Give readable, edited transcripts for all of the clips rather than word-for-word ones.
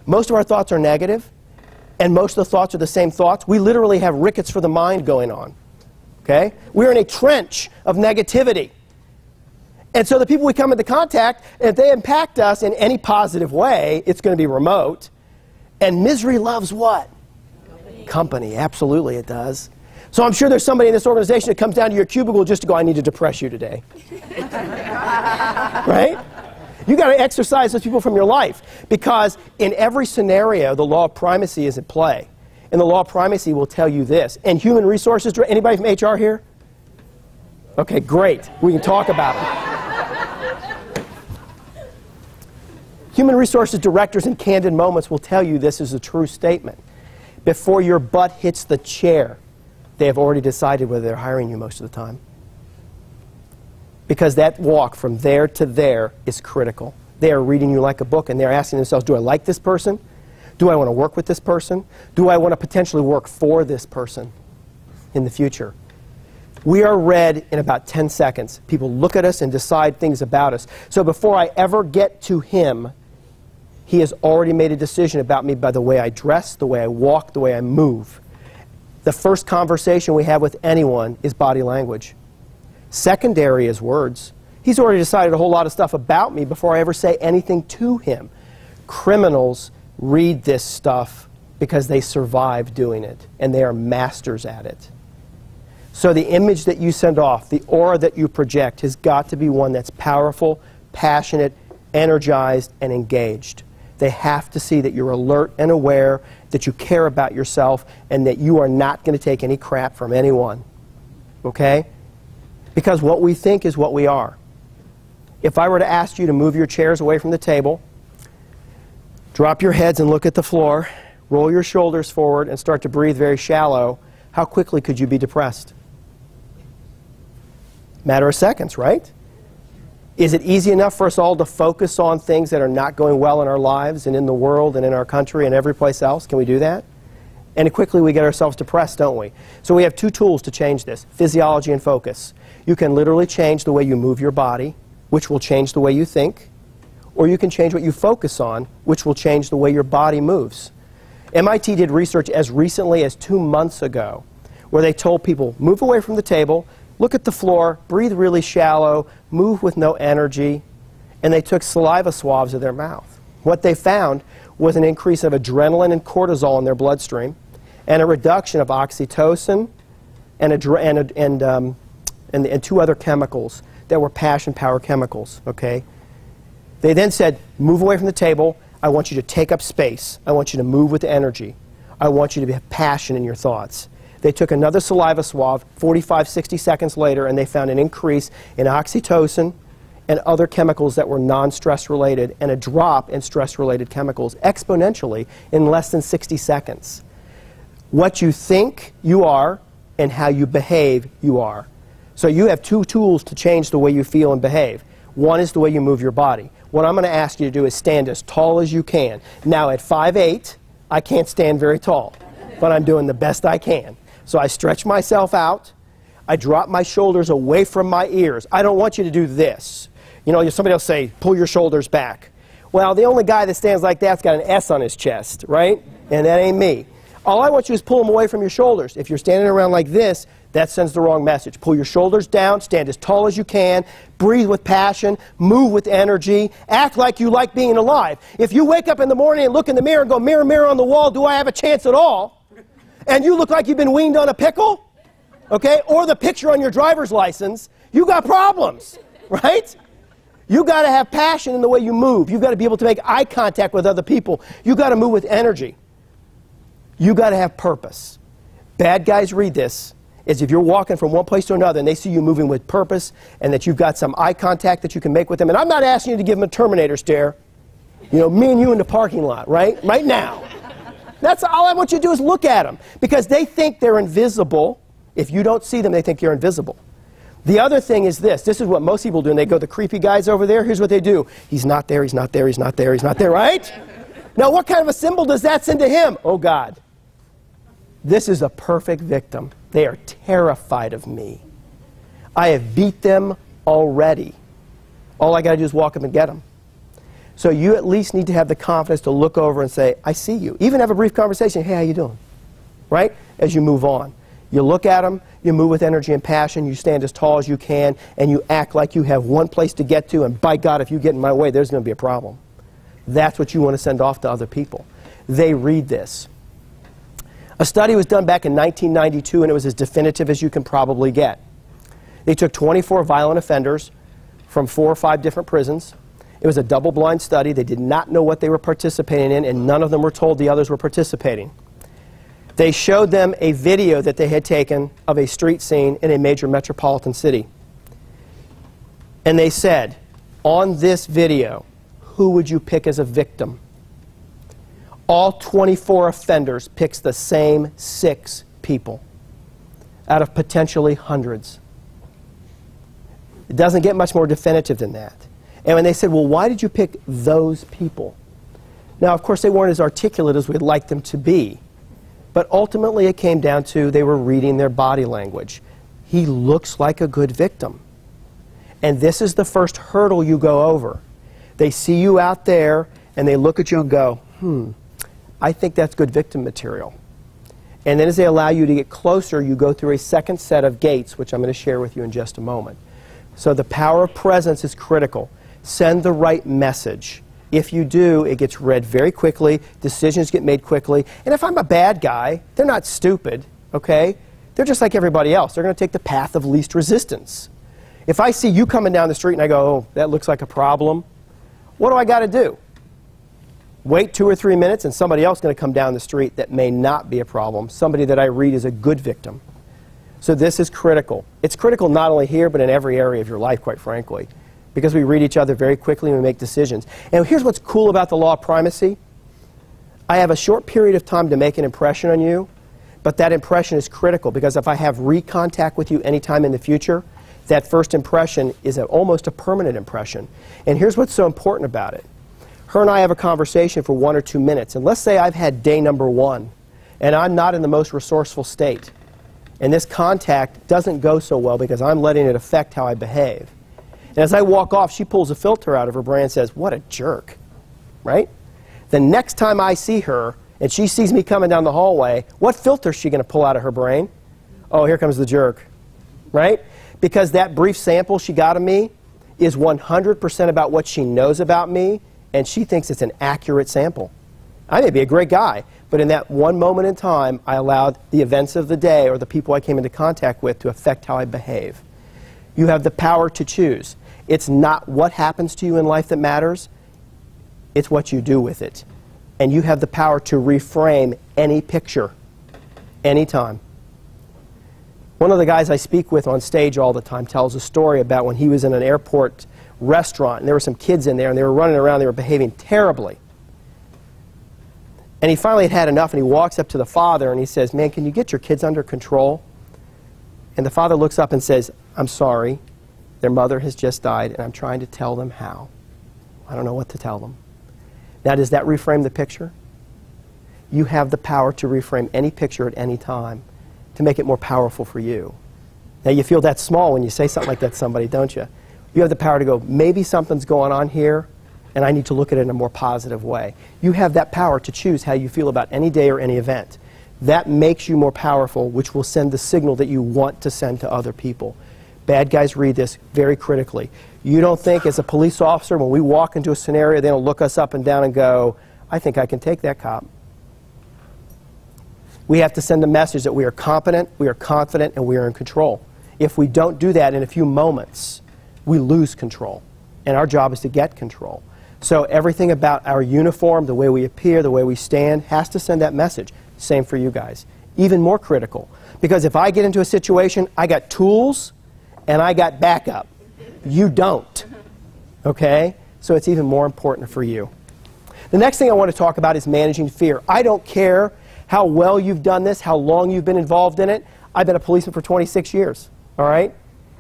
most of our thoughts are negative, and most of the thoughts are the same thoughts. We literally have rickets for the mind going on. Okay? We're in a trench of negativity. And so the people we come into contact, if they impact us in any positive way, it's going to be remote. And misery loves what? Company. Absolutely it does. So I'm sure there's somebody in this organization that comes down to your cubicle just to go, I need to depress you today. Right? You got to exercise those people from your life. Because in every scenario, the law of primacy is at play. And the law of primacy will tell you this. And human resources, anybody from HR here? Okay, great. We can talk about it. Human resources directors in candid moments will tell you this is a true statement. Before your butt hits the chair, they have already decided whether they're hiring you most of the time. Because that walk from there to there is critical. They are reading you like a book, and they're asking themselves, do I like this person? Do I want to work with this person? Do I want to potentially work for this person in the future? We are read in about 10 seconds. People look at us and decide things about us. So before I ever get to him, he has already made a decision about me by the way I dress, the way I walk, the way I move. The first conversation we have with anyone is body language. Secondary is words. He's already decided a whole lot of stuff about me before I ever say anything to him. Criminals read this stuff because they survive doing it, and they are masters at it. So the image that you send off, the aura that you project, has got to be one that's powerful, passionate, energized, and engaged. They have to see that you're alert and aware, that you care about yourself, and that you are not going to take any crap from anyone. Okay? Because what we think is what we are. If I were to ask you to move your chairs away from the table, drop your heads and look at the floor, roll your shoulders forward, and start to breathe very shallow, how quickly could you be depressed? Matter of seconds, right? Is it easy enough for us all to focus on things that are not going well in our lives and in the world and in our country and every place else? Can we do that? And quickly we get ourselves depressed, don't we? So we have two tools to change this, physiology and focus. You can literally change the way you move your body, which will change the way you think, or you can change what you focus on, which will change the way your body moves. MIT did research as recently as 2 months ago where they told people, move away from the table, look at the floor, breathe really shallow, move with no energy, and they took saliva swabs of their mouth. What they found was an increase of adrenaline and cortisol in their bloodstream, and a reduction of oxytocin and two other chemicals that were passion power chemicals. Okay? They then said, move away from the table. I want you to take up space. I want you to move with energy. I want you to have passion in your thoughts. They took another saliva swab 45, 60 seconds later, and they found an increase in oxytocin and other chemicals that were non-stress related, and a drop in stress-related chemicals exponentially in less than 60 seconds. What you think you are and how you behave you are. So you have two tools to change the way you feel and behave. One is the way you move your body. What I'm going to ask you to do is stand as tall as you can. Now at 5'8", I can't stand very tall, but I'm doing the best I can. So I stretch myself out. I drop my shoulders away from my ears. I don't want you to do this. You know, somebody will say, pull your shoulders back. Well, the only guy that stands like that's got an S on his chest, right? And that ain't me. All I want you to is pull them away from your shoulders. If you're standing around like this, that sends the wrong message. Pull your shoulders down, stand as tall as you can, breathe with passion, move with energy, act like you like being alive. If you wake up in the morning and look in the mirror and go, mirror, mirror on the wall, do I have a chance at all? And you look like you've been weaned on a pickle, okay, or the picture on your driver's license, you got problems, right? You got to have passion in the way you move. You've got to be able to make eye contact with other people. You got to move with energy. You got to have purpose. Bad guys read this as if you're walking from one place to another and they see you moving with purpose and that you've got some eye contact that you can make with them. And I'm not asking you to give them a Terminator stare. You know, me and you in the parking lot, right? Right now. That's all I want you to do is look at them, because they think they're invisible. If you don't see them, they think you're invisible. The other thing is this. This is what most people do. And they go, the creepy guy's over there. Here's what they do. He's not there, he's not there, he's not there, he's not there, right? Now, what kind of a symbol does that send to him? Oh, God. This is a perfect victim. They are terrified of me. I have beat them already. All I got to do is walk up and get them. So you at least need to have the confidence to look over and say, I see you. Even have a brief conversation. Hey, how you doing? Right? As you move on. You look at them, you move with energy and passion, you stand as tall as you can, and you act like you have one place to get to, and by God, if you get in my way, there's going to be a problem. That's what you want to send off to other people. They read this. A study was done back in 1992, and it was as definitive as you can probably get. They took 24 violent offenders from 4 or 5 different prisons. It was a double-blind study. They did not know what they were participating in, and none of them were told the others were participating. They showed them a video that they had taken of a street scene in a major metropolitan city. And they said, on this video, who would you pick as a victim? All 24 offenders picks the same 6 people out of potentially hundreds. It doesn't get much more definitive than that. And when they said, well, why did you pick those people? Now, of course, they weren't as articulate as we'd like them to be. But ultimately, it came down to they were reading their body language. He looks like a good victim. And this is the first hurdle you go over. They see you out there, and they look at you and go, I think that's good victim material. And then as they allow you to get closer, you go through a second set of gates, which I'm going to share with you in just a moment. So the power of presence is critical. Send the right message. If you do, it gets read very quickly, decisions get made quickly, and if I'm a bad guy, they're not stupid, okay? They're just like everybody else. They're going to take the path of least resistance. If I see you coming down the street and I go, oh, that looks like a problem, what do I got to do? Wait 2 or 3 minutes and somebody else is going to come down the street that may not be a problem, somebody that I read is a good victim. So this is critical. It's critical not only here, but in every area of your life, quite frankly, because we read each other very quickly and we make decisions. And here's what's cool about the law of primacy. I have a short period of time to make an impression on you, but that impression is critical because if I have re-contact with you anytime in the future, that first impression is almost a permanent impression. And here's what's so important about it. Her and I have a conversation for 1 or 2 minutes, and let's say I've had day number 1, and I'm not in the most resourceful state. And this contact doesn't go so well because I'm letting it affect how I behave. And as I walk off, she pulls a filter out of her brain and says, what a jerk, right? The next time I see her and she sees me coming down the hallway, what filter is she going to pull out of her brain? Oh, here comes the jerk, right? Because that brief sample she got of me is 100% about what she knows about me, and she thinks it's an accurate sample. I may be a great guy, but in that one moment in time, I allowed the events of the day or the people I came into contact with to affect how I behave. You have the power to choose. It's not what happens to you in life that matters. It's what you do with it. And you have the power to reframe any picture, anytime. One of the guys I speak with on stage all the time tells a story about when he was in an airport restaurant, and there were some kids in there, and they were running around, they were behaving terribly. And he finally had had enough, and he walks up to the father, and he says, man, can you get your kids under control? And the father looks up and says, I'm sorry. Their mother has just died, and I'm trying to tell them how. I don't know what to tell them. Now, does that reframe the picture? You have the power to reframe any picture at any time to make it more powerful for you. Now, you feel that small when you say something like that to somebody, don't you? You have the power to go, maybe something's going on here, and I need to look at it in a more positive way. You have that power to choose how you feel about any day or any event. That makes you more powerful, which will send the signal that you want to send to other people. Bad guys read this very critically. You don't think as a police officer, when we walk into a scenario, they don't look us up and down and go, I think I can take that cop. We have to send a message that we are competent, we are confident, and we are in control. If we don't do that in a few moments, we lose control. And our job is to get control. So everything about our uniform, the way we appear, the way we stand, has to send that message. Same for you guys. Even more critical. Because if I get into a situation, I got tools and I got backup. You don't. Okay? So it's even more important for you. The next thing I want to talk about is managing fear. I don't care how well you've done this, how long you've been involved in it. I've been a policeman for 26 years. All right?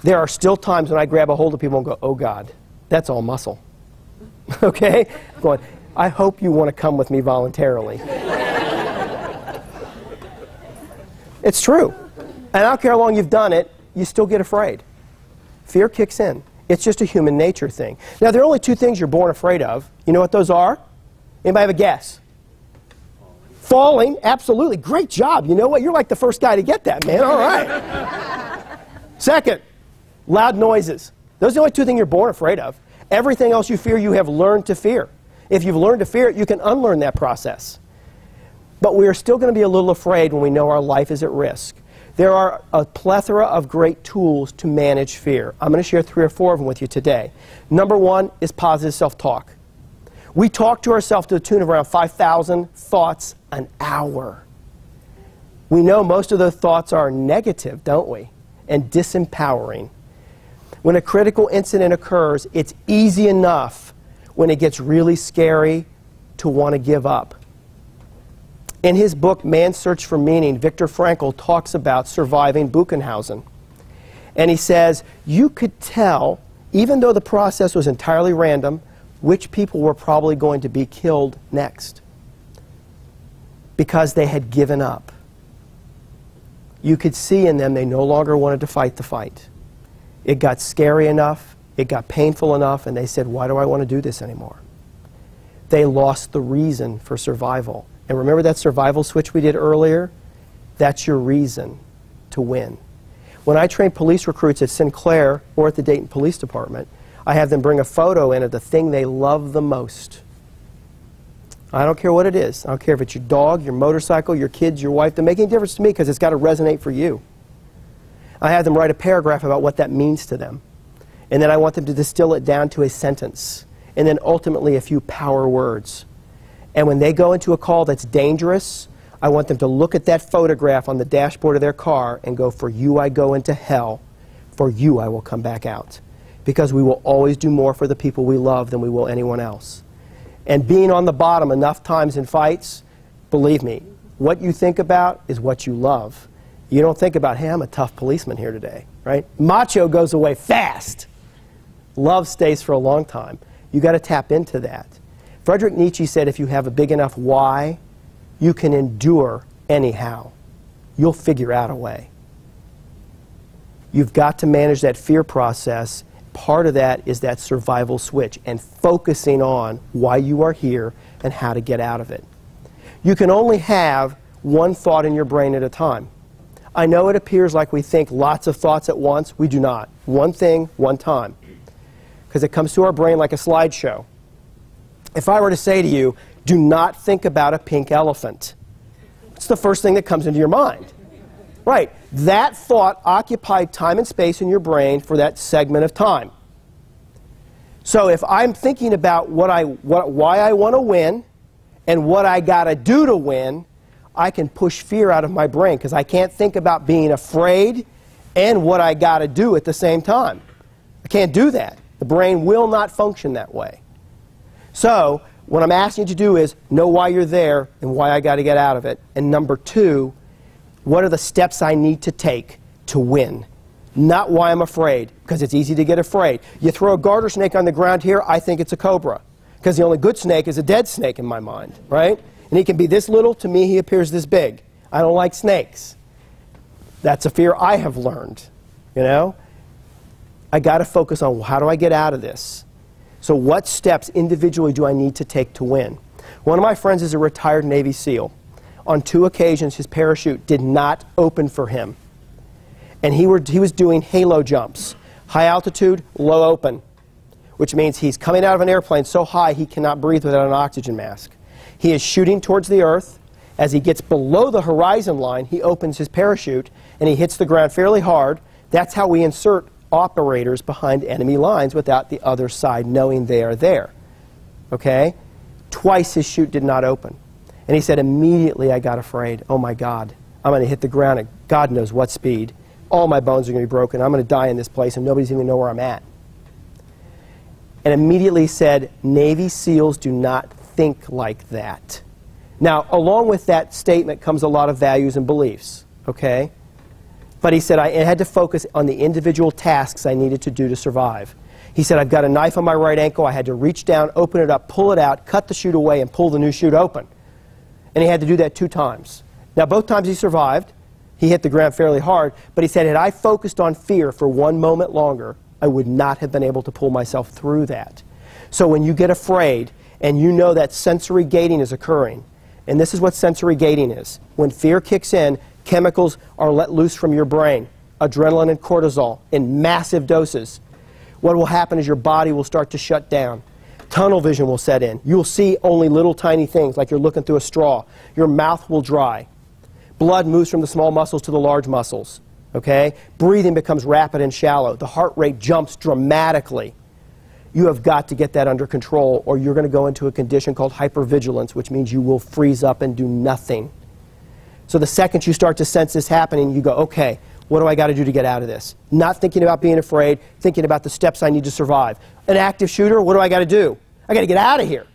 There are still times when I grab a hold of people and go, oh God, that's all muscle. Okay? Going, I hope you want to come with me voluntarily. It's true. And I don't care how long you've done it, you still get afraid. Fear kicks in. It's just a human nature thing. Now, there are only two things you're born afraid of. You know what those are? Anybody have a guess? Falling, absolutely. Great job. You know what? You're like the first guy to get that, man. All right. Second, loud noises. Those are the only two things you're born afraid of. Everything else you fear, you have learned to fear. If you've learned to fear it, you can unlearn that process. But we are still going to be a little afraid when we know our life is at risk. There are a plethora of great tools to manage fear. I'm going to share 3 or 4 of them with you today. Number 1 is positive self-talk. We talk to ourselves to the tune of around 5,000 thoughts an hour. We know most of those thoughts are negative, don't we? And disempowering. When a critical incident occurs, it's easy enough when it gets really scary to want to give up. In his book, Man's Search for Meaning, Viktor Frankl talks about surviving Buchenhausen. And he says, you could tell, even though the process was entirely random, which people were probably going to be killed next. Because they had given up. You could see in them they no longer wanted to fight the fight. It got scary enough, it got painful enough, and they said, why do I want to do this anymore? They lost the reason for survival. And remember that survival switch we did earlier? That's your reason to win. When I train police recruits at Sinclair or at the Dayton Police Department, I have them bring a photo in of the thing they love the most. I don't care what it is. I don't care if it's your dog, your motorcycle, your kids, your wife. It doesn't make any difference to me because it's got to resonate for you. I have them write a paragraph about what that means to them. And then I want them to distill it down to a sentence. And then ultimately a few power words. And when they go into a call that's dangerous, I want them to look at that photograph on the dashboard of their car and go, for you I go into hell, for you I will come back out. Because we will always do more for the people we love than we will anyone else. And being on the bottom enough times in fights, believe me, what you think about is what you love. You don't think about, hey, I'm a tough policeman here today, right? Macho goes away fast. Love stays for a long time. You got to tap into that. Friedrich Nietzsche said if you have a big enough why, you can endure anyhow. You'll figure out a way. You've got to manage that fear process. Part of that is that survival switch and focusing on why you are here and how to get out of it. You can only have one thought in your brain at a time. I know it appears like we think lots of thoughts at once. We do not. One thing, one time. Because it comes to our brain like a slideshow. If I were to say to you, do not think about a pink elephant, what's the first thing that comes into your mind? Right. That thought occupied time and space in your brain for that segment of time. So if I'm thinking about why I want to win and what I got to do to win, I can push fear out of my brain because I can't think about being afraid and what I got to do at the same time. I can't do that. The brain will not function that way. So what I'm asking you to do is know why you're there and why I got to get out of it. And number 2, what are the steps I need to take to win? Not why I'm afraid, because it's easy to get afraid. You throw a garter snake on the ground here, I think it's a cobra. Because the only good snake is a dead snake in my mind, right? And he can be this little, to me he appears this big. I don't like snakes. That's a fear I have learned, you know? I got to focus on how do I get out of this? So what steps individually do I need to take to win? One of my friends is a retired Navy SEAL. On 2 occasions, his parachute did not open for him. And he was doing halo jumps. High altitude, low open. Which means he's coming out of an airplane so high he cannot breathe without an oxygen mask. He is shooting towards the earth. As he gets below the horizon line, he opens his parachute and he hits the ground fairly hard. That's how we insert operators behind enemy lines without the other side knowing they are there. Okay? Twice his chute did not open. And he said, immediately I got afraid. Oh my God, I'm going to hit the ground at God knows what speed. All my bones are going to be broken. I'm going to die in this place and nobody's even going to know where I'm at. And immediately said, Navy SEALs do not think like that. Now, along with that statement comes a lot of values and beliefs, okay? But he said, I had to focus on the individual tasks I needed to do to survive. He said, I've got a knife on my right ankle. I had to reach down, open it up, pull it out, cut the chute away, and pull the new chute open. And he had to do that 2 times. Now, both times he survived. He hit the ground fairly hard. But he said, had I focused on fear for 1 moment longer, I would not have been able to pull myself through that. So when you get afraid and you know that sensory gating is occurring, and this is what sensory gating is. When fear kicks in, chemicals are let loose from your brain, adrenaline and cortisol, in massive doses. What will happen is your body will start to shut down. Tunnel vision will set in. You'll see only little tiny things, like you're looking through a straw. Your mouth will dry. Blood moves from the small muscles to the large muscles. Okay? Breathing becomes rapid and shallow. The heart rate jumps dramatically. You have got to get that under control, or you're going to go into a condition called hypervigilance, which means you will freeze up and do nothing. So the second you start to sense this happening, you go, okay, what do I got to do to get out of this? Not thinking about being afraid, thinking about the steps I need to survive. An active shooter, what do I got to do? I got to get out of here,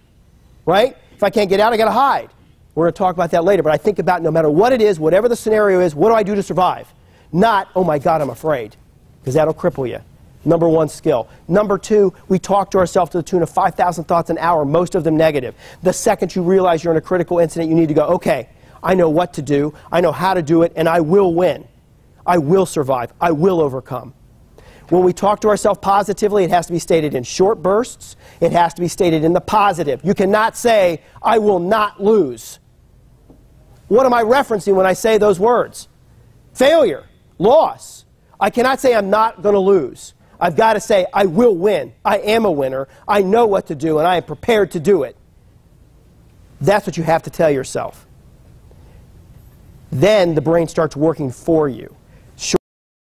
right? If I can't get out, I got to hide. We're going to talk about that later, but I think about no matter what it is, whatever the scenario is, what do I do to survive? Not, oh my God, I'm afraid, because that'll cripple you. Number one skill. Number two, we talk to ourselves to the tune of 5,000 thoughts an hour, most of them negative. The second you realize you're in a critical incident, you need to go, okay, I know what to do, I know how to do it, and I will win. I will survive. I will overcome. When we talk to ourselves positively, it has to be stated in short bursts. It has to be stated in the positive. You cannot say, I will not lose. What am I referencing when I say those words? Failure, loss. I cannot say I'm not going to lose. I've got to say, I will win. I am a winner. I know what to do, and I am prepared to do it. That's what you have to tell yourself. Then the brain starts working for you.